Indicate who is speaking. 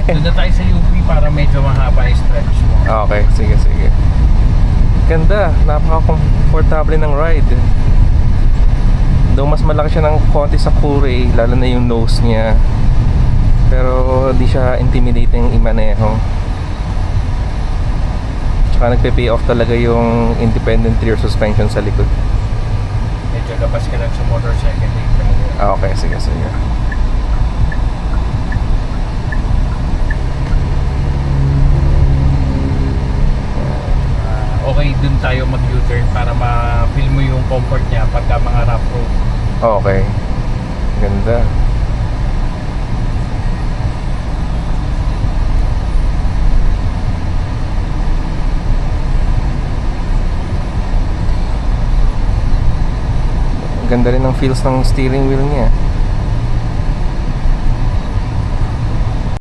Speaker 1: Doon na tayo sa UP para medyo mahaba yung stretch mo.
Speaker 2: Okay, sige, sige. Ganda, napaka-comfortable ng ride. Though mas malaki siya ng konti sa Coolray, lalo na yung nose niya. Pero di siya intimidating imaneho. Tsaka nagpe-pay off talaga yung independent rear suspension sa likod.
Speaker 1: Medyo labas ka lang sa motorcycle.
Speaker 2: Okay, sige, sige.
Speaker 1: Okay, dun tayo mag-U-turn para ma-feel mo yung comfort niya pagka mga rough road.
Speaker 2: Okay. Ganda. Ganda rin ang feels ng steering wheel niya.